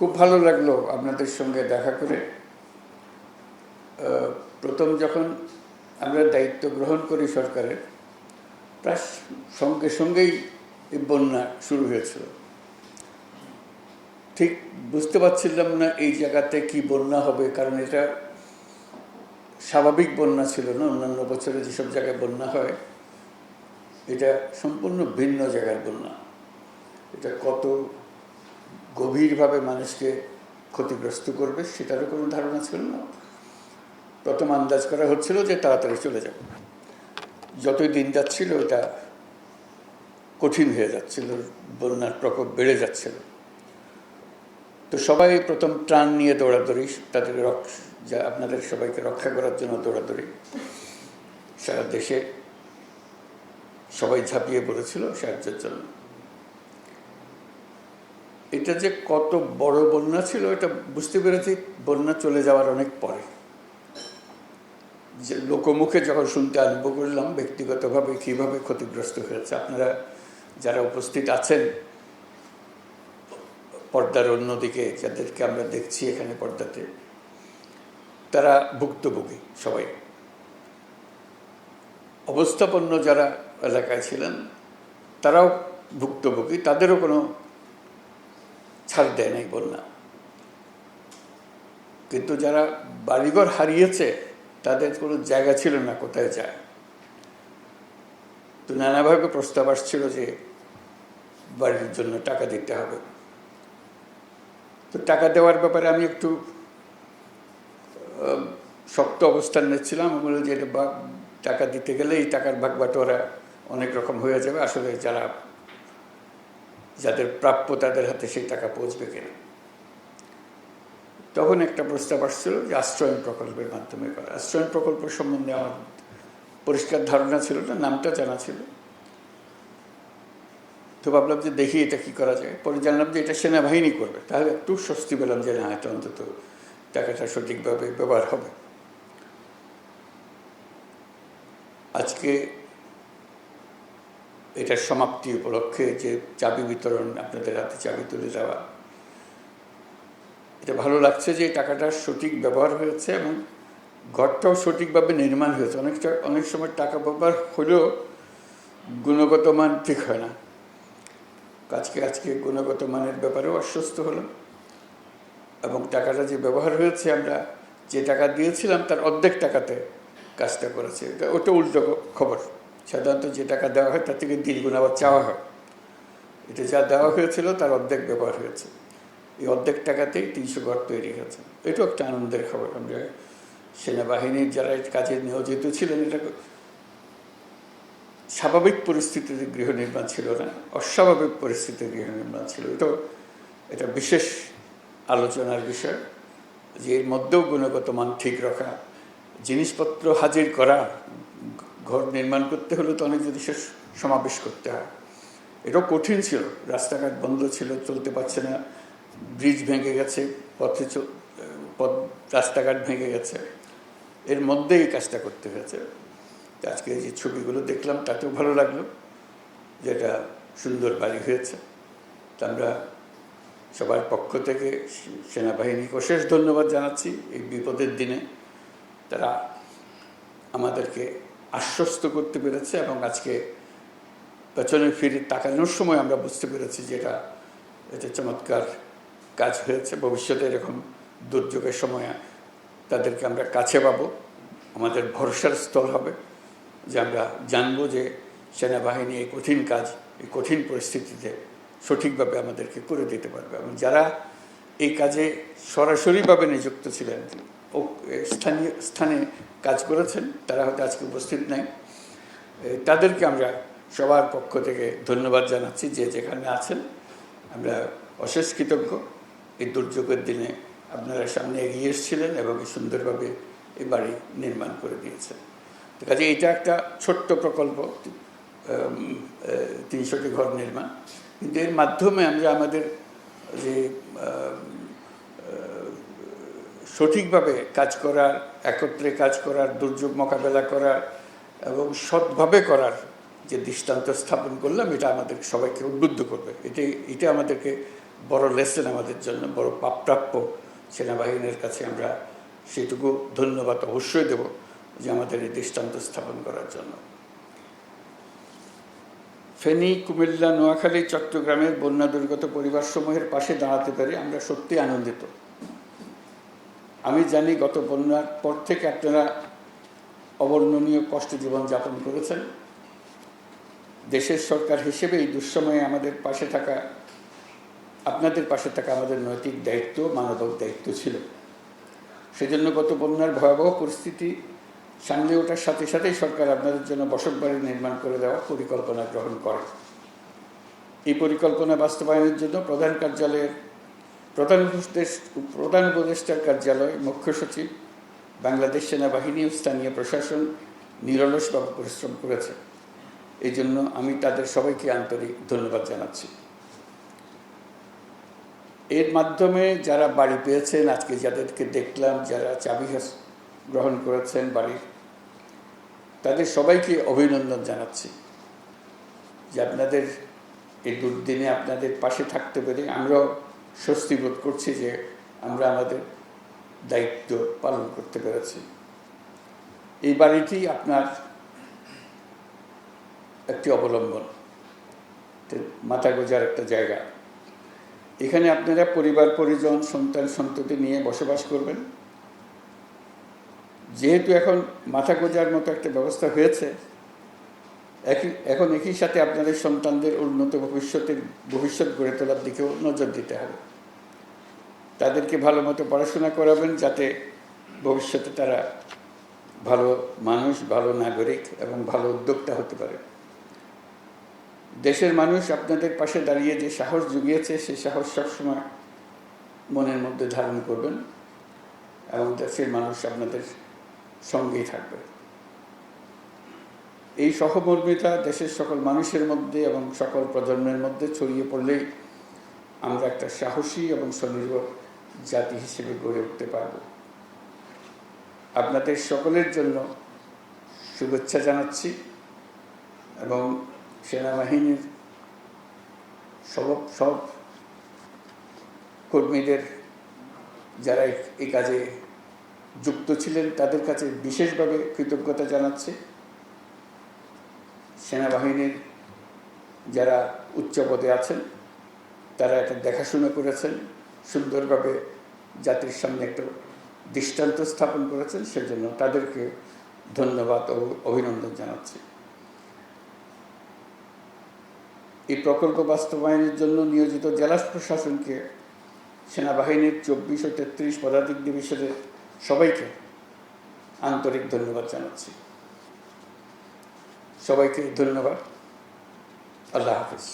খুব ভালো লাগলো আপনাদের সঙ্গে দেখা করে। প্রথম যখন আমরা দায়িত্ব গ্রহণ করি সরকারের, প্রায় সঙ্গে সঙ্গেই এই বন্যা শুরু হয়েছিল। ঠিক বুঝতে পারছিলাম না এই জায়গাতে কি বন্যা হবে, কারণ এটা স্বাভাবিক বন্যা ছিল না। অন্যান্য বছরে যেসব জায়গায় বন্যা হয়, এটা সম্পূর্ণ ভিন্ন জায়গার বন্যা। এটা কত গভীরভাবে মানুষকে ক্ষতিগ্রস্ত করবে সেটারও কোনো ধারণা ছিল না। প্রথম আন্দাজ করা হচ্ছিল যে তাড়াতাড়ি চলে যাবে। যতই দিন যাচ্ছিল এটা কঠিন হয়ে যাচ্ছিল, বন্যার প্রকোপ বেড়ে যাচ্ছিল। তো সবাই প্রথম ত্রাণ নিয়ে দৌড়াদৌড়ি, তাদের যা আপনাদের সবাইকে রক্ষা করার জন্য দৌড়াদৌড়ি। সারা দেশে সবাই ঝাঁপিয়ে পড়েছিল সাহায্যের জন্য। এটা যে কত বড় বন্যা ছিল এটা বুঝতে পেরেছি বন্যা চলে যাওয়ার অনেক পরে। যে লোকমুখে যখন শুনতে আরম্ভ করলাম ব্যক্তিগতভাবে কীভাবে ক্ষতিগ্রস্ত হয়েছে, আপনারা যারা উপস্থিত আছেন পর্দার অন্যদিকে, যাদেরকে আমরা দেখছি এখানে পর্দাতে, তারা ভুক্তভোগী সবাই। অবস্থাপন্ন যারা এলাকায় ছিলেন তারাও ভুক্তভোগী, তাদেরও কোনো ছাড় দেয় নাই বন্যা। কিন্তু যারা বাড়িঘর হারিয়েছে তাদের কোনো জায়গা ছিল না কোথায় যায়। তো নানাভাবে প্রস্তাব আসছিল যে বাড়ির জন্য টাকা দিতে হবে। তো টাকা দেওয়ার ব্যাপারে আমি একটু শক্ত অবস্থান নিচ্ছিলাম। বলে যে এটা টাকা দিতে গেলে এই টাকার ভাগ বাটোয়ারা অনেক রকম হয়ে যাবে, আসলে যাদের প্রাপ্য তাদের হাতে সেই টাকা পৌঁছবে কিনা। তখন একটা প্রস্তাব আসছিল যে আশ্রয়ণ প্রকল্পের মাধ্যমে করা। আশ্রয়ণ প্রকল্প সম্বন্ধে আমার পরিষ্কার ধারণা ছিল না, নামটা জানা ছিল। তো ভাবলাম যে দেখি এটা কি করা যায়। পরে জানলাম যে এটা সেনাবাহিনী করবে, তাহলে একটু স্বস্তি পেলাম যে না, এটা অন্তত টাকাটা সঠিকভাবে ব্যবহার হবে। আজকে এটার সমাপ্তি উপলক্ষে যে চাবি বিতরণ, আপনাদের হাতে চাবি তুলে দেওয়া, এটা ভালো লাগছে যে টাকাটা সঠিক ব্যবহার হয়েছে এবং ঘরটাও সঠিকভাবে নির্মাণ হয়েছে। অনেক সময় টাকা ব্যবহার হলেও গুণগত মান ঠিক হয় না। আজকে গুণগত মানের ব্যাপারেও আশ্বস্ত হলাম এবং টাকাটা যে ব্যবহার হয়েছে, আমরা যে টাকা দিয়েছিলাম তার অর্ধেক টাকাতে কাজটা করেছে। ওটা উল্টো খবর। সাধারণত যে টাকা দেওয়া হয় তার থেকে দ্বিগুণ আবার চাওয়া হয়। এটা যা দেওয়া হয়েছিল তার অর্ধেক ব্যবহার হয়েছে। এই অর্ধেক টাকাতেই 300 ঘর তৈরি হয়েছে। এটাও একটা আনন্দের খবর। আমরা সেনাবাহিনীর যারা কাজে নিয়োজিত ছিলেন, এটা স্বাভাবিক পরিস্থিতিতে গৃহ নির্মাণ ছিল না, অস্বাভাবিক পরিস্থিতিতে গৃহ নির্মাণ ছিল। এটা বিশেষ আলোচনার বিষয় যে এর মধ্যেও গুণগত মান ঠিক রাখা, জিনিসপত্র হাজির করা। ঘর নির্মাণ করতে হলে তো অনেক জিনিসের সমাবেশ করতে হয়। এটাও কঠিন ছিল। রাস্তাঘাট বন্ধ ছিল, চলতে পারছে না, ব্রিজ ভেঙে গেছে, রাস্তাঘাট ভেঙে গেছে, এর মধ্যেই কাজটা করতে হয়েছে। আজকে যে ছবিগুলো দেখলাম তাতেও ভালো লাগলো যে এটা সুন্দর বাড়ি হয়েছে। তা আমরা সবার পক্ষ থেকে সেনাবাহিনীকে অশেষ ধন্যবাদ জানাচ্ছি। এই বিপদের দিনে তারা আমাদেরকে আশ্বস্ত করতে পেরেছে এবং আজকে পেছনে ফিরে তাকানোর সময় আমরা বুঝতে পেরেছি যে এটা চমৎকার কাজ হয়েছে। ভবিষ্যতে এরকম দুর্যোগের সময় তাদেরকে আমরা কাছে পাবো, আমাদের ভরসার স্থল হবে, যে আমরা জানবো যে সেনাবাহিনী এই কঠিন কাজ, এই কঠিন পরিস্থিতিতে সঠিকভাবে আমাদেরকে করে দিতে পারবে। এবং যারা এই কাজে সরাসরিভাবে নিযুক্ত ছিলেন, ও স্থানে কাজ করেছেন, তারা হয়তো আজকে উপস্থিত নাই, তাদেরকে আমরা সবার পক্ষ থেকে ধন্যবাদ জানাচ্ছি। যে যেখানে আছেন আমরা অশেষ কৃতজ্ঞ। এই দুর্যোগের দিনে আপনারা সামনে এগিয়ে এসেছিলেন এবং সুন্দরভাবে এই বাড়ি নির্মাণ করে দিয়েছেন। তো কাজে এটা একটা ছোট্ট প্রকল্প, 300টি ঘর নির্মাণ, কিন্তু এর মাধ্যমে আমরা আমাদের যে সঠিকভাবে কাজ করার, একত্রে কাজ করার, দুর্যোগ মোকাবেলা করার এবং সৎভাবে করার যে দৃষ্টান্ত স্থাপন করলাম, এটা আমাদের সবাইকে উদ্বুদ্ধ করবে। এটা আমাদেরকে বড় লেসেন আমাদের জন্য, বড় প্রাপ্য সেনাবাহিনীর কাছে। আমরা সেটুকু ধন্যবাদ অবশ্যই দেব যে আমাদের এই দৃষ্টান্ত স্থাপন করার জন্য। ফেনী, কুমিল্লা, নোয়াখালী, চট্টগ্রামের বন্যা দুর্গত পরিবারসমূহের পাশে দাঁড়াতে পেরে আমরা সত্যি আনন্দিত। আমি জানি গত বন্যার পর থেকে আপনারা অবর্ণনীয় কষ্টে জীবনযাপন করেছেন। দেশের সরকার হিসেবে এই দুঃসময়ে আমাদের পাশে থাকা, আপনাদের পাশে থাকা আমাদের নৈতিক দায়িত্ব, মানবিক দায়িত্ব ছিল। সেজন্য গত বন্যার ভয়াবহ পরিস্থিতি সামলে ওঠার সাথে সাথেই সরকার আপনাদের জন্য বসতবাড়ি নির্মাণ করে দেওয়ার পরিকল্পনা গ্রহণ করে। এই পরিকল্পনা বাস্তবায়নের জন্য প্রধান উপদেষ্টার কার্যালয়, মুখ্য সচিব, বাংলাদেশ সেনাবাহিনী ও স্থানীয় প্রশাসন নিরলসভাবে পরিশ্রম করেছে। এই জন্য আমি তাদের সবাইকে আন্তরিক ধন্যবাদ জানাচ্ছি। এর মাধ্যমে যারা বাড়ি পেয়েছেন, আজকে যাদেরকে দেখলাম, যারা চাবি গ্রহণ করেছেন বাড়ির, তাদের সবাইকে অভিনন্দন জানাচ্ছি যে আপনাদের এই দুর্দিনে আপনাদের পাশে থাকতে পেরে আমরাও স্বস্তি বোধ করছি যে আমরা আমাদের দায়িত্ব পালন করতে পেরেছি। এই বাড়িটি আপনার একটি অবলম্বন, মাথা গোঁজার একটা জায়গা। এখানে আপনারা পরিবার পরিজন, সন্তান সন্ততি নিয়ে বসবাস করবেন। যেহেতু এখন মাথা গোঁজার মতো একটা ব্যবস্থা হয়েছে, এখন একই সাথে আপনাদের সন্তানদের উন্নত ভবিষ্যৎ গড়ে তোলার দিকেও নজর দিতে হবে। তাদেরকে ভালো মতো পড়াশোনা করাবেন যাতে ভবিষ্যতে তারা ভালো মানুষ, ভালো নাগরিক এবং ভালো উদ্যোক্তা হতে পারে। দেশের মানুষ আপনাদের পাশে দাঁড়িয়ে যে সাহস জুগিয়েছে, সেই সাহস সবসময় মনের মধ্যে ধারণ করবেন এবং দেশের মানুষ আপনাদের সঙ্গেই থাকবে। এই সহমর্মিতা দেশের সকল মানুষের মধ্যে এবং সকল প্রজন্মের মধ্যে ছড়িয়ে পড়লেই আমরা একটা সাহসী এবং স্বনির্ভর জাতি হিসেবে গড়ে উঠতে পারব। আপনাদের সকলের জন্য শুভেচ্ছা জানাচ্ছি এবং সেনাবাহিনীর সব কর্মীদের যারা এই কাজে যুক্ত ছিলেন তাদের কাছে বিশেষভাবে কৃতজ্ঞতা জানাচ্ছি। সেনাবাহিনীর যারা উচ্চ পদে আছেন তারা এটা দেখাশোনা করেছেন, সুন্দরভাবে জাতির সামনে একটা দৃষ্টান্ত স্থাপন করেছেন, সেজন্য তাদেরকে ধন্যবাদ ও অভিনন্দন জানাচ্ছি। এই প্রকল্প বাস্তবায়নের জন্য নিয়োজিত জেলা প্রশাসনকে, সেনাবাহিনীর 24 ও 33 পদাতিক ডিভিশনের সবাইকে আন্তরিক ধন্যবাদ জানাচ্ছি। সবাইকে ধন্যবাদ। আল্লাহ হাফিজ।